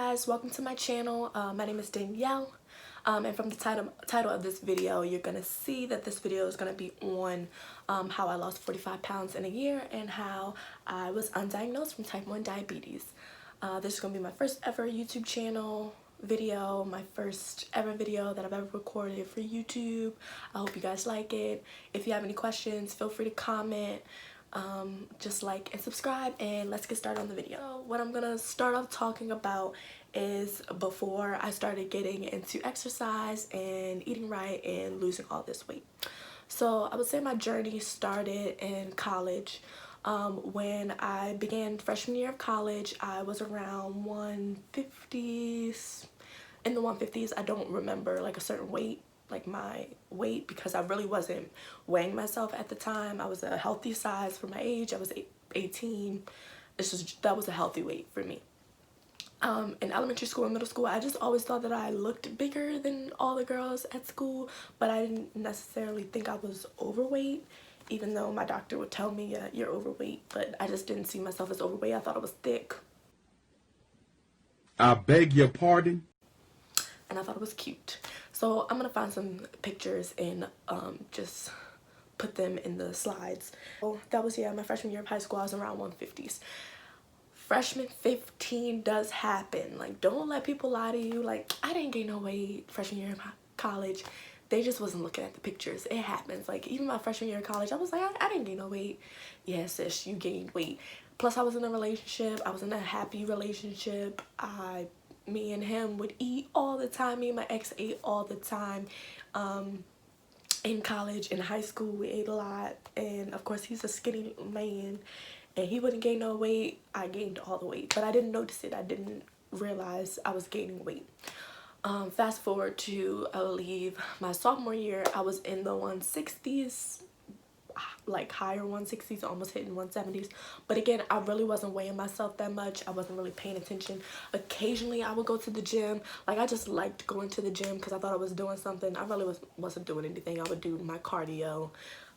guys, welcome to my channel. My name is Danielle, and from the title of this video, you're gonna see that this video is gonna be on how I lost 45 pounds in a year and how I was undiagnosed from type 1 diabetes. This is gonna be my first ever YouTube channel video, my first ever video that I've ever recorded for YouTube. I hope you guys like it. If you have any questions, feel free to comment. Just like and subscribe, and let's get started on the video. What I'm gonna start off talking about is before I started getting into exercise and eating right and losing all this weight. So I would say my journey started in college. When I began freshman year of college, I was around 150s, in the 150s. I don't remember like a certain weight, like my weight, because I really wasn't weighing myself at the time. I was a healthy size for my age. I was 18. That was a healthy weight for me. In elementary school and middle school, I just always thought that I looked bigger than all the girls at school, but I didn't necessarily think I was overweight, even though my doctor would tell me, yeah, you're overweight, but I just didn't see myself as overweight. I thought I was thick. I beg your pardon? And I thought it was cute. So I'm gonna find some pictures and just put them in the slides. So that was, yeah, my freshman year of high school. I was around 150s. Freshman 15 does happen. Like, don't let people lie to you. Like, I didn't gain no weight freshman year of college. They just wasn't looking at the pictures. It happens. Like, even my freshman year of college, I was like, I didn't gain no weight. Yeah, sis, you gained weight. Plus, I was in a relationship. I was in a happy relationship. Me and him would eat all the time. Me and my ex ate all the time. In college, in high school, we ate a lot. And of course, he's a skinny man and he wouldn't gain no weight. I gained all the weight, but I didn't notice it. I didn't realize I was gaining weight. Fast forward to, I believe, my sophomore year, I was in the 160s, like higher 160s, almost hitting 170s. But again, I really wasn't weighing myself that much. I wasn't really paying attention. Occasionally I would go to the gym. Like, I just liked going to the gym because I thought I was doing something. I really wasn't doing anything. I would do my cardio,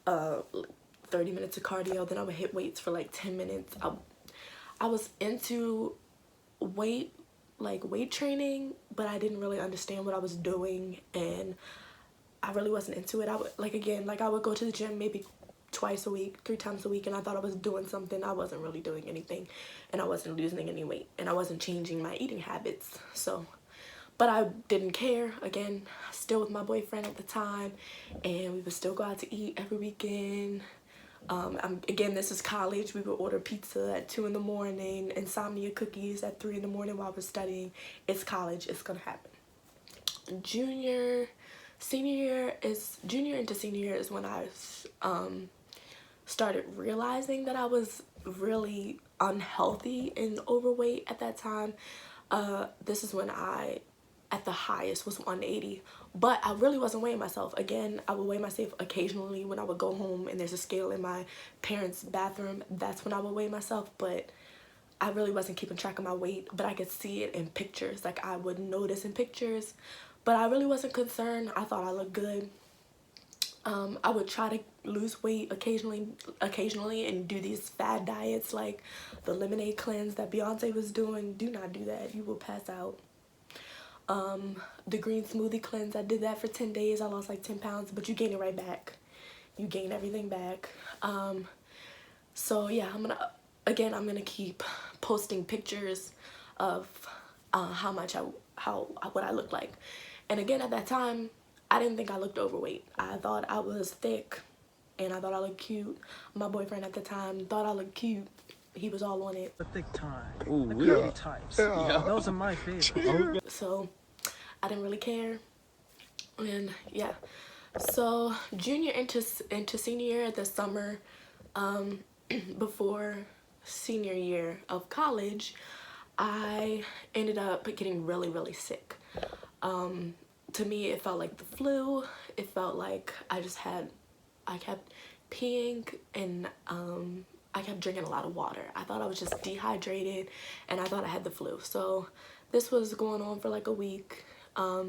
30 minutes of cardio, then I would hit weights for like 10 minutes. I was into weight training, but I didn't really understand what I was doing, and I really wasn't into it. I would go to the gym maybe twice a week, 3 times a week, and I thought I was doing something. I wasn't really doing anything, and I wasn't losing any weight, and I wasn't changing my eating habits. So, but I didn't care. Again, still with my boyfriend at the time, and we would still go out to eat every weekend. Again, this is college. We would order pizza at 2 in the morning, insomnia cookies at 3 in the morning while we're studying. It's college. It's gonna happen. Junior into senior year is when I started realizing that I was really unhealthy and overweight at that time. This is when I, at the highest, was 180, but I really wasn't weighing myself. Again, I would weigh myself occasionally when I would go home and there's a scale in my parents' bathroom. That's when I would weigh myself, but I really wasn't keeping track of my weight. But I could see it in pictures. Like, I would notice in pictures, but I really wasn't concerned. I thought I looked good. I would try to lose weight occasionally and do these fad diets like the lemonade cleanse that Beyonce was doing. Do not do that. You will pass out. The green smoothie cleanse, I did that for 10 days. I lost like 10 pounds, but you gain it right back. You gain everything back. So yeah, I'm gonna keep posting pictures of what I look like. And again, at that time, I didn't think I looked overweight. I thought I was thick and I thought I looked cute. My boyfriend at the time thought I looked cute. He was all on it. The thick time. Ooh, the curly types. Yeah. Those are my favorite. So I didn't really care. And yeah. So junior into senior year, the summer before senior year of college, I ended up getting really, really sick. To me, it felt like the flu. It felt like I kept peeing, and I kept drinking a lot of water. I thought I was just dehydrated, and I thought I had the flu. So this was going on for like a week. I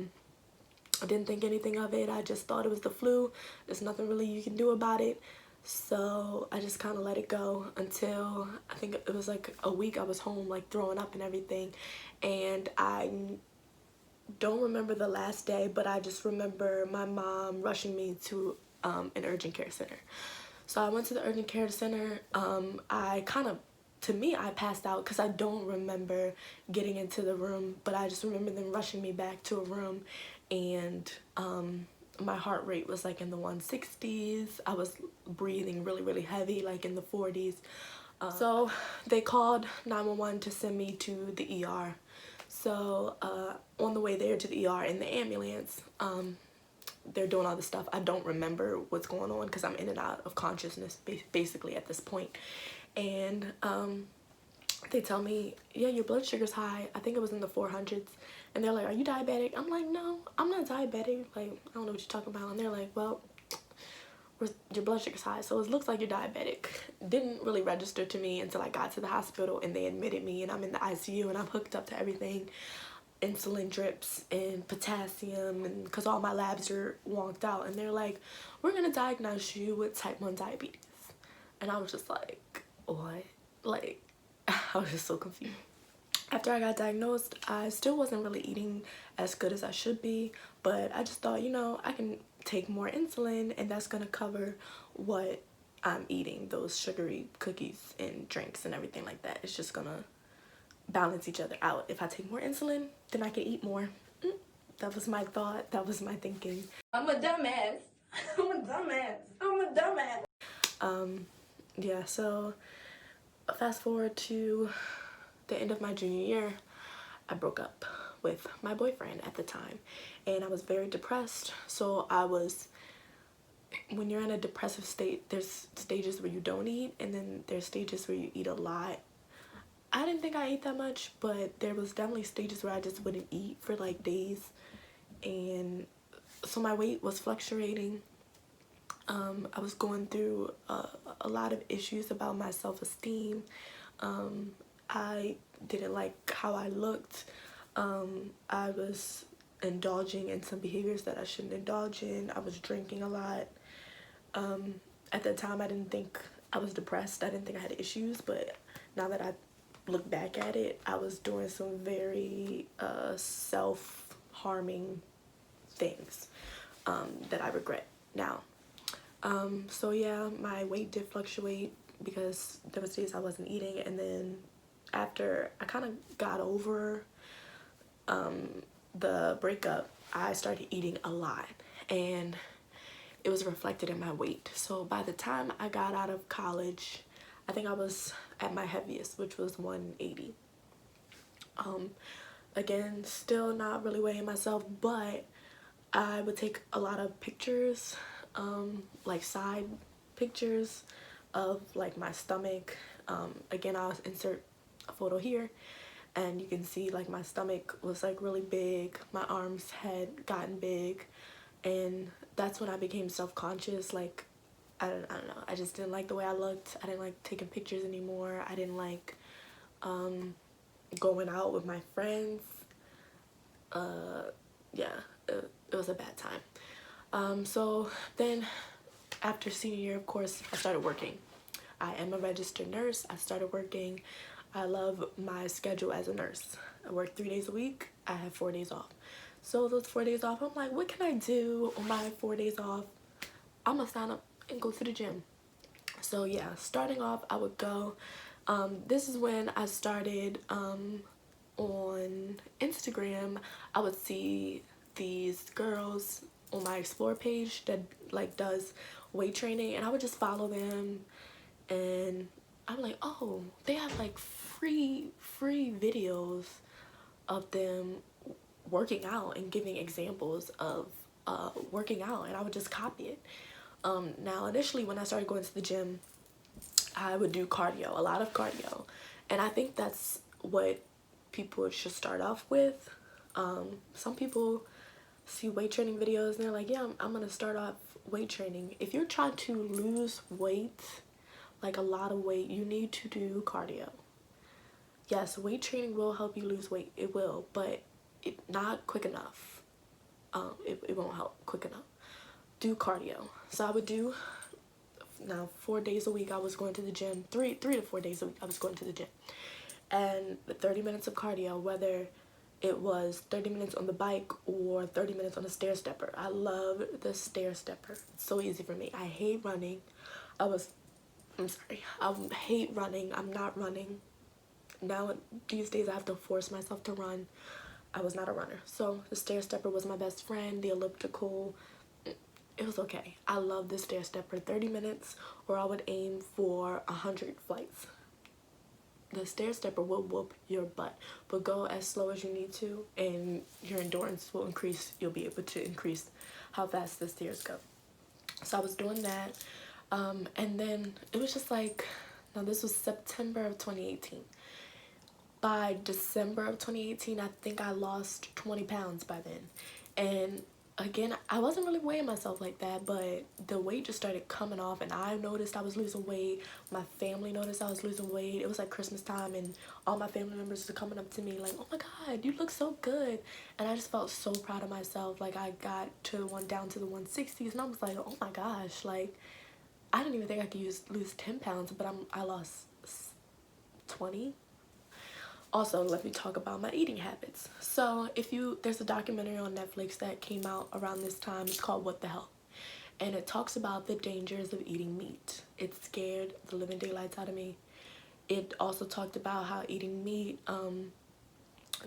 didn't think anything of it. I just thought it was the flu. There's nothing really you can do about it. So I just kind of let it go until I think it was like a week I was home, like throwing up and everything. And I don't remember the last day, but I just remember my mom rushing me to an urgent care center. So I went to the urgent care center. I kind of, to me, I passed out because I don't remember getting into the room, but I just remember them rushing me back to a room, and my heart rate was like in the 160s. I was breathing really, really heavy, like in the 40s. So they called 911 to send me to the ER. So on the way there to the ER in the ambulance, they're doing all this stuff. I don't remember what's going on because I'm in and out of consciousness basically at this point. And they tell me, yeah, your blood sugar's high. I think it was in the 400s. And they're like, are you diabetic? I'm like, no, I'm not diabetic. Like, I don't know what you're talking about. And they're like, well, your blood sugar's high, so it looks like you're diabetic. Didn't really register to me until I got to the hospital and they admitted me, and I'm in the ICU and I'm hooked up to everything, insulin drips and potassium, and because all my labs are wonked out, and they're like, we're gonna diagnose you with type 1 diabetes. And I was just like, what? Like, I was just so confused. After I got diagnosed, I still wasn't really eating as good as I should be, but I just thought, you know, I can take more insulin and that's gonna cover what I'm eating, those sugary cookies and drinks and everything like that. It's just gonna balance each other out. If I take more insulin, then I can eat more. That was my thought. That was my thinking. I'm a dumbass. I'm a dumbass. I'm a dumbass. Yeah, so fast forward to the end of my junior year, I broke up with my boyfriend at the time, and I was very depressed. So I was, when you're in a depressive state, there's stages where you don't eat, and then there's stages where you eat a lot. I didn't think I ate that much, but there was definitely stages where I just wouldn't eat for like days, and so my weight was fluctuating. I was going through a lot of issues about my self-esteem. I didn't like how I looked. I was indulging in some behaviors that I shouldn't indulge in. I was drinking a lot. At that time, I didn't think I was depressed. I didn't think I had issues, but now that I look back at it, I was doing some very self-harming things that I regret now. So yeah, my weight did fluctuate because there was days I wasn't eating, and then after I kind of got over the breakup, I started eating a lot, and it was reflected in my weight. So by the time I got out of college, I think I was at my heaviest, which was 180. Again, still not really weighing myself, but I would take a lot of pictures, like side pictures of like my stomach. Again, I'll insert a photo here, and you can see like my stomach was like really big, my arms had gotten big, and that's when I became self-conscious. Like I don't know, I just didn't like the way I looked. I didn't like taking pictures anymore. I didn't like going out with my friends. Yeah, it was a bad time. So then after senior year, of course, I started working. I am a registered nurse. I started working. I love my schedule as a nurse. I work 3 days a week. I have 4 days off. So those 4 days off, I'm like, what can I do on my 4 days off? I'm gonna sign up and go to the gym. So yeah, starting off, I would go. This is when I started on Instagram. I would see these girls on my explore page that like does weight training, and I would just follow them, and I'm like, oh, they have like free videos of them working out and giving examples of working out, and I would just copy it. Now initially when I started going to the gym, I would do cardio, a lot of cardio, and I think that's what people should start off with. Some people see weight training videos and they're like, yeah, I'm gonna start off weight training. If you're trying to lose weight, like a lot of weight, you need to do cardio. Yes, weight training will help you lose weight, it will, but it not quick enough. It won't help quick enough. Do cardio. So I would do Now 4 days a week I was going to the gym. Three to 4 days a week I was going to the gym. And 30 minutes of cardio, whether it was 30 minutes on the bike or 30 minutes on a stair stepper. I love the stair stepper. It's so easy for me. I hate running. I'm sorry. I hate running. I'm not running. Now these days I have to force myself to run. I was not a runner. So the stair stepper was my best friend. The elliptical, it was okay. I love the stair stepper. 30 minutes, or I would aim for 100 flights. The stair stepper will whoop your butt, but go as slow as you need to and your endurance will increase. You'll be able to increase how fast the stairs go. So I was doing that, and then it was just like, now this was September of 2018. By December of 2018, I think I lost 20 pounds by then. And again, I wasn't really weighing myself like that, but the weight just started coming off, and I noticed I was losing weight. My family noticed I was losing weight. It was like Christmas time, and all my family members were coming up to me like, oh my God, you look so good. And I just felt so proud of myself. Like, I got down to the 160s, and I was like, oh my gosh, like, I didn't even think I could lose 10 pounds, but I lost 20. Also, let me talk about my eating habits. So there's a documentary on Netflix that came out around this time. It's called What the Hell? And it talks about the dangers of eating meat. It scared the living daylights out of me. It also talked about how eating meat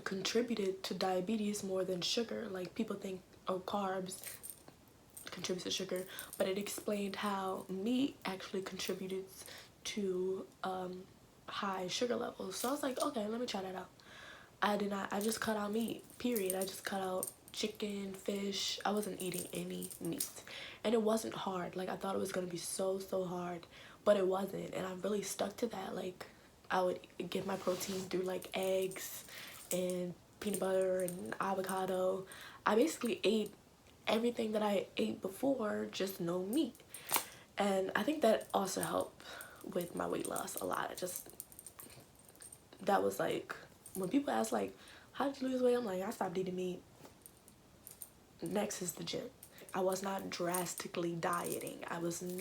contributed to diabetes more than sugar. Like, people think, oh, carbs contributes to sugar, but it explained how meat actually contributes to high sugar levels. So I was like, okay, let me try that out. I just cut out meat, period. I just cut out chicken, fish. I wasn't eating any meat, and it wasn't hard. Like, I thought it was gonna be so hard, but it wasn't, and I really stuck to that. Like, I would get my protein through like eggs and peanut butter and avocado. I basically ate everything that I ate before, just no meat. And I think that also helped with my weight loss a lot. That was like, when people ask like, how did you lose weight? I'm like, I stopped eating meat. Next is the gym. I was not drastically dieting. I wasn't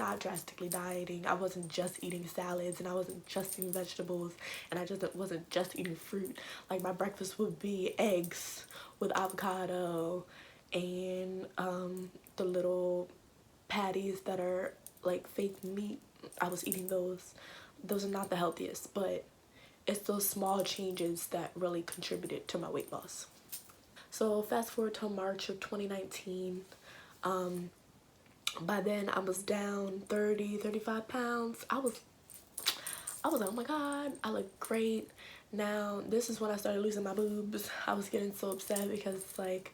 just eating salads, and I wasn't just eating vegetables, and I just wasn't just eating fruit. Like, my breakfast would be eggs with avocado and the little patties that are like fake meat. I was eating those. Those are not the healthiest, but it's those small changes that really contributed to my weight loss. So fast forward to March of 2019. By then I was down 35 pounds. I was like, oh my God, I look great. Now this is when I started losing my boobs. I was getting so upset because it's like,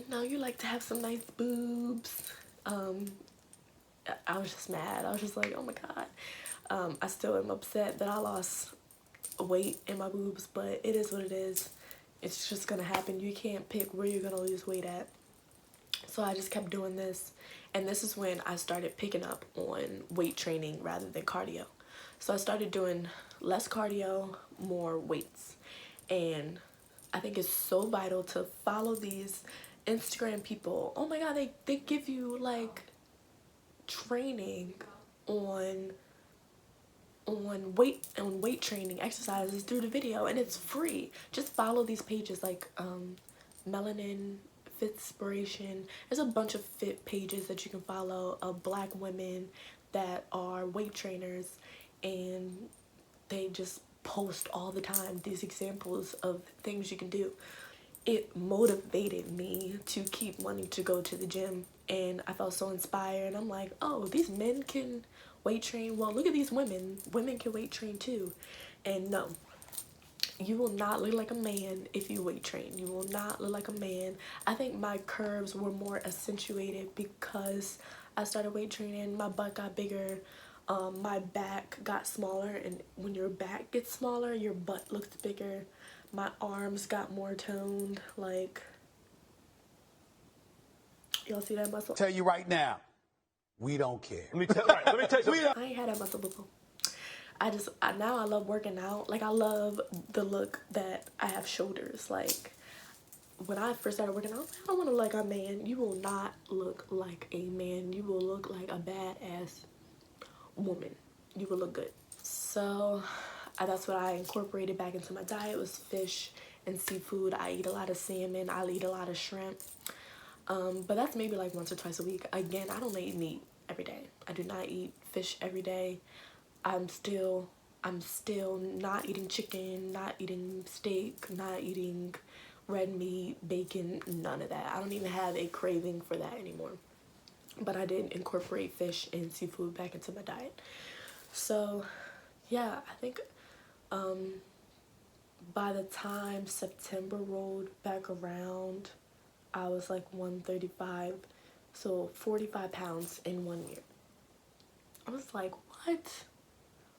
no, you like to have some nice boobs. I was just mad. I was just like, oh my God. I still am upset that I lost weight in my boobs, but it is what it is. It's just gonna happen. You can't pick where you're gonna lose weight at. So I just kept doing this, and this is when I started picking up on weight training rather than cardio. So I started doing less cardio, more weights. And I think it's so vital to follow these Instagram people. Oh my God, they give you like training on weight training exercises through the video, and it's free. Just follow these pages like Melanin Fitspiration. There's a bunch of fit pages that you can follow of black women that are weight trainers, and they just post all the time these examples of things you can do. It motivated me to keep wanting to go to the gym, and I felt so inspired. I'm like, oh, these men can weight train. Well, look at these women. Women can weight train too. And no, you will not look like a man if you weight train. You will not look like a man. I think my curves were more accentuated because I started weight training. My butt got bigger. My back got smaller, and when your back gets smaller, your butt looks bigger. My arms got more toned. Like, y'all see that muscle? Tell you right now, we don't care. Let me tell you something. I ain't had that muscle before. Now I love working out. Like, I love the look that I have shoulders. Like, when I first started working out, I was like, I don't want to look like a man. You will not look like a man. You will look like a badass woman. You will look good. So that's what I incorporated back into my diet, was fish and seafood. I eat a lot of salmon. I eat a lot of shrimp. But that's maybe like once or twice a week. Again, I don't eat meat every day. I do not eat fish every day. I'm still not eating chicken, not eating steak, not eating red meat, bacon, none of that. I don't even have a craving for that anymore. But I did incorporate fish and seafood back into my diet. So yeah, I think by the time September rolled back around, I was like 135, so 45 pounds in 1 year. I was like, what?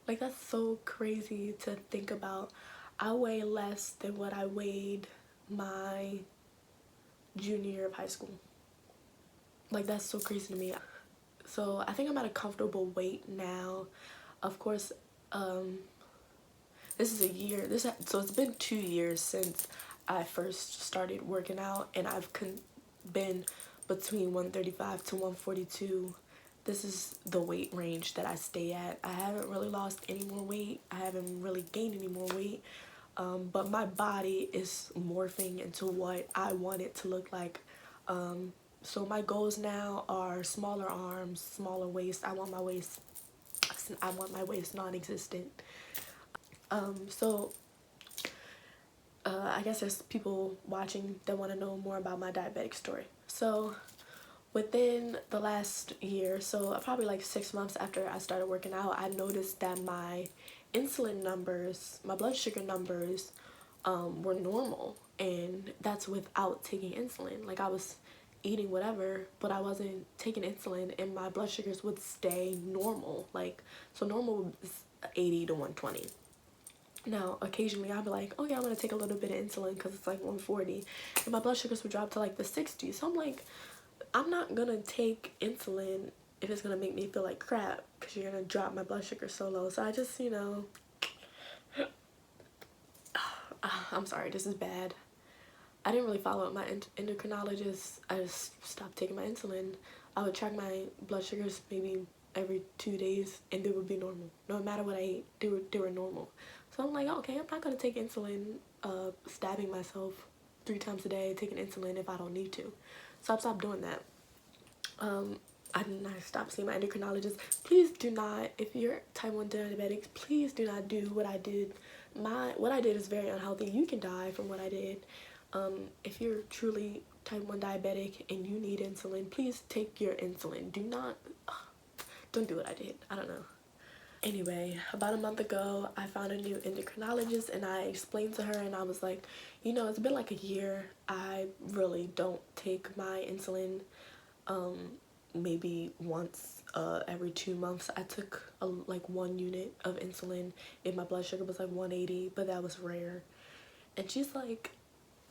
Like, that's so crazy to think about. I weigh less than what I weighed my junior year of high school. Like, that's so crazy to me. So I think I'm at a comfortable weight now. Of course, this is a year. So it's been 2 years since I first started working out, and I've been between 135 to 142. This is the weight range that I stay at. I haven't really lost any more weight. I haven't really gained any more weight. But my body is morphing into what I want it to look like. So my goals now are smaller arms, smaller waist. I want my waist non-existent. I guess there's people watching that want to know more about my diabetic story. So within the last year, so probably like 6 months after I started working out, I noticed that my insulin numbers, my blood sugar numbers, were normal, and that's without taking insulin. Like, I was eating whatever, but I wasn't taking insulin, and my blood sugars would stay normal. Like, so normal is 80 to 120. Now, occasionally I'd be like, okay, I'm gonna take a little bit of insulin because it's like 140, and my blood sugars would drop to like the 60s. So I'm like, I'm not gonna take insulin if it's gonna make me feel like crap, because you're gonna drop my blood sugar so low. So I just, I'm sorry, this is bad. I didn't really follow up my endocrinologist. I just stopped taking my insulin. I would track my blood sugars maybe every 2 days, and they would be normal. No matter what I ate, they were normal. So I'm like, okay, I'm not gonna take insulin, stabbing myself 3 times a day, taking insulin if I don't need to. So I stopped doing that. I stopped seeing my endocrinologist. Please do not, if you're type 1 diabetic, please do not do what I did. What I did is very unhealthy. You can die from what I did. If you're truly type 1 diabetic and you need insulin, please take your insulin. Don't do what I did. I don't know. Anyway, about a month ago, I found a new endocrinologist, and I explained to her, and I was like, it's been like a year. I really don't take my insulin. Maybe once every 2 months I took like 1 unit of insulin if my blood sugar was like 180, but that was rare. And she's like,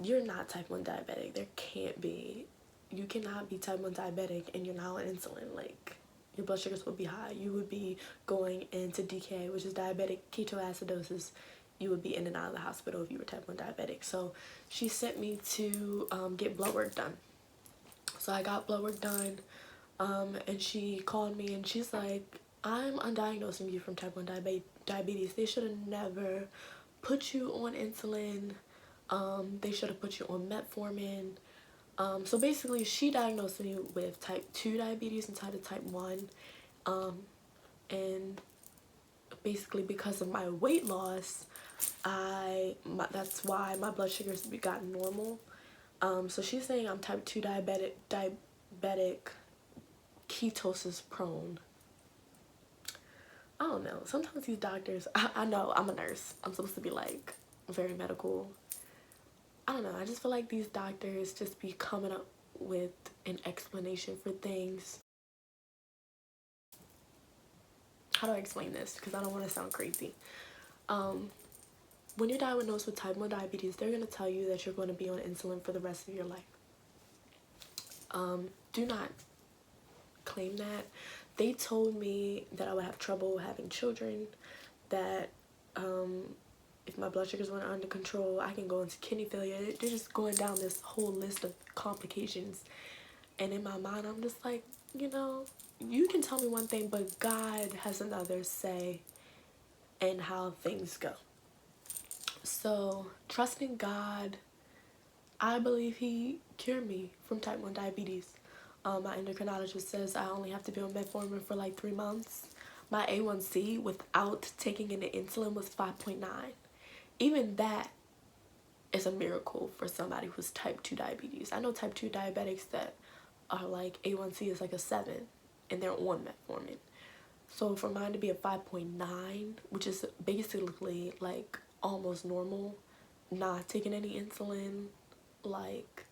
you're not type 1 diabetic. There can't be. You cannot be type 1 diabetic and you're not on insulin. Like, your blood sugars would be high. You would be going into DK, which is diabetic ketoacidosis. You would be in and out of the hospital if you were type 1 diabetic. So she sent me to get blood work done. So I got blood work done, and she called me, and she's like, I'm undiagnosing you from type 1 diabetes. They should have never put you on insulin. They should have put you on metformin. So basically, she diagnosed me with type 2 diabetes instead of type 1. And basically, because of my weight loss, that's why my blood sugars got normal. So she's saying I'm type 2 diabetic ketosis prone. I don't know. Sometimes these doctors, I know I'm a nurse. I'm supposed to be like very medical. I don't know. I just feel like these doctors just be coming up with an explanation for things. How do I explain this? Because I don't want to sound crazy. When you're diagnosed with type 1 diabetes, they're going to tell you that you're going to be on insulin for the rest of your life. Do not claim that. They told me that I would have trouble having children, that if my blood sugars weren't under control, I can go into kidney failure. They're just going down this whole list of complications. And in my mind, I'm just like, you know, you can tell me one thing, but God has another say in how things go. So, trusting God, I believe He cured me from type 1 diabetes. My endocrinologist says I only have to be on metformin for like 3 months. My A1C without taking any insulin was 5.9. Even that is a miracle for somebody who's type 2 diabetes. I know type 2 diabetics that are like A1C is like a 7 and they're on metformin. So for mine to be a 5.9, which is basically like almost normal, not taking any insulin, like,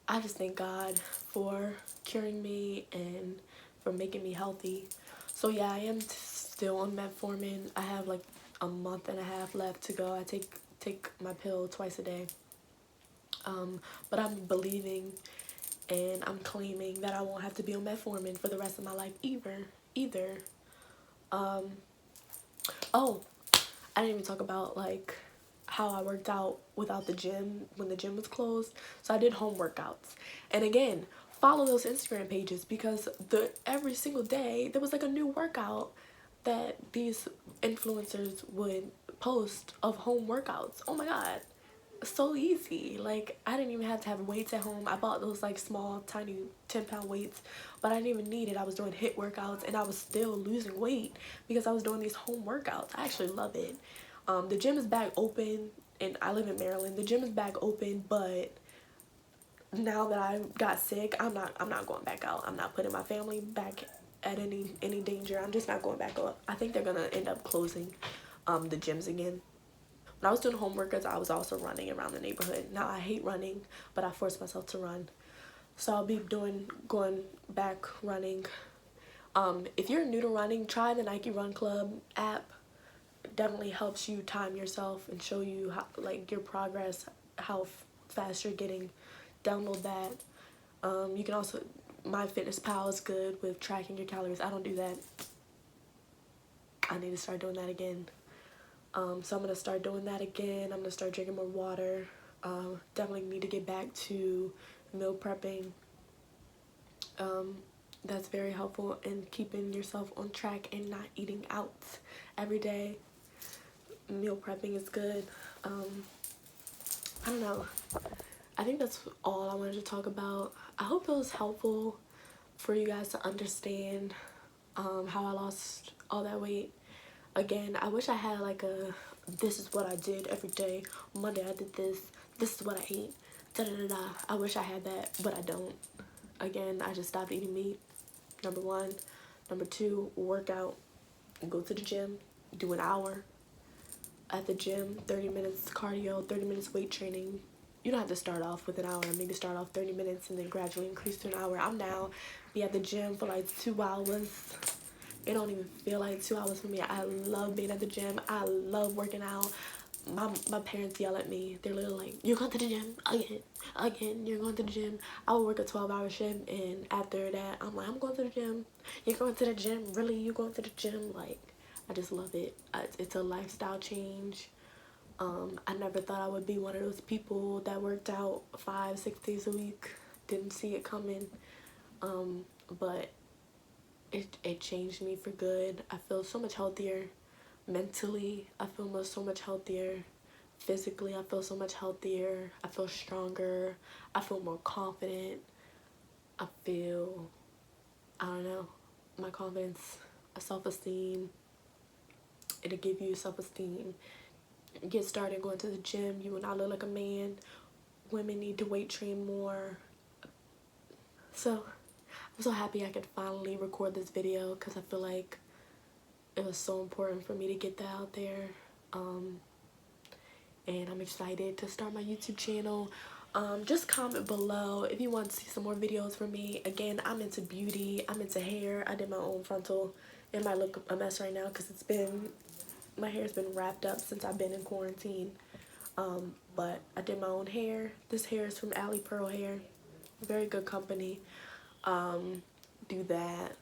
I just thank God for curing me and for making me healthy. So yeah, I am still on metformin. I have like a month and a half left to go. I take my pill twice a day. But I'm believing and I'm claiming that I won't have to be on metformin for the rest of my life either. Oh, I didn't even talk about like how I worked out without the gym when the gym was closed. So I did home workouts. And again, follow those Instagram pages because every single day there was like a new workout that these influencers would post of home workouts. Oh my god. So easy. Like, I didn't even have to have weights at home. I bought those like small tiny 10-pound weights, but I didn't even need it. I was doing HIIT workouts and I was still losing weight because I was doing these home workouts. I actually love it. The gym is back open and I live in Maryland. The gym is back open, but now that I got sick, I'm not going back out. I'm not putting my family back at any danger. I'm just not going back out. I think they're gonna end up closing the gyms again. When I was doing home workouts, I was also running around the neighborhood. Now I hate running, but I force myself to run. So I'll be going back running. If you're new to running, try the Nike Run Club app. It definitely helps you time yourself and show you how, like, your progress, how fast you're getting. Download that. You can also, MyFitnessPal is good with tracking your calories. I don't do that. I need to start doing that again. So I'm going to start doing that again. I'm going to start drinking more water. Definitely need to get back to meal prepping. That's very helpful in keeping yourself on track and not eating out every day. Meal prepping is good. I don't know. I think that's all I wanted to talk about. I hope it was helpful for you guys to understand how I lost all that weight. Again, I wish I had like this is what I did every day. Monday I did this. This is what I ate. Da da da da. I wish I had that, but I don't. Again, I just stopped eating meat. Number one. Number two, work out. Go to the gym. Do an hour at the gym. 30 minutes cardio. 30 minutes weight training. You don't have to start off with an hour. Maybe start off 30 minutes and then gradually increase to an hour. I'm now be at the gym for like 2 hours. It don't even feel like 2 hours for me. I love being at the gym. I love working out. My parents yell at me. They're literally like, you're going to the gym again, you're going to the gym. I would work a 12-hour shift and after that I'm like, I'm going to the gym. You're going to the gym? Really? You going to the gym? Like, I just love it. It's a lifestyle change. I never thought I would be one of those people that worked out 5-6 days a week. Didn't see it coming. But it changed me for good. I feel so much healthier mentally. I feel so much healthier physically. I feel so much healthier. I feel stronger. I feel more confident. I don't know, my confidence, self-esteem. It'll give you self-esteem. Get started going to the gym. You will not look like a man. Women need to weight train more. So I'm so happy I could finally record this video because I feel like it was so important for me to get that out there. And I'm excited to start my YouTube channel. Just comment below if you want to see some more videos from me. Again, I'm into beauty. I'm into hair. I did my own frontal. It might look a mess right now because my hair's been wrapped up since I've been in quarantine. But I did my own hair. This hair is from Alley Pearl Hair. Very good company. Do that.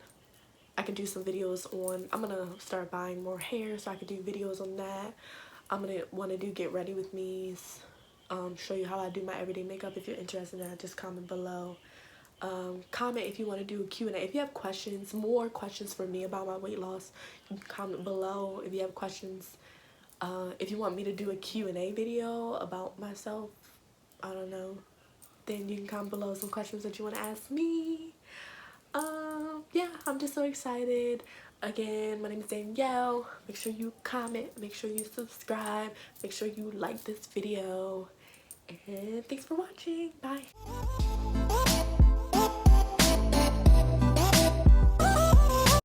I can do some videos on, I'm gonna start buying more hair so I can do videos on that. I'm gonna want to do get ready with me's, show you how I do my everyday makeup. If you're interested in that, just comment below. Comment if you want to do a Q&A. If you have questions, more questions for me about my weight loss, you can comment below. If you have questions, if you want me to do a Q&A video about myself, I don't know, then you can comment below some questions that you want to ask me. Yeah, I'm just so excited. Again, my name is Danielle. Make sure you comment, make sure you subscribe, make sure you like this video, and thanks for watching. Bye.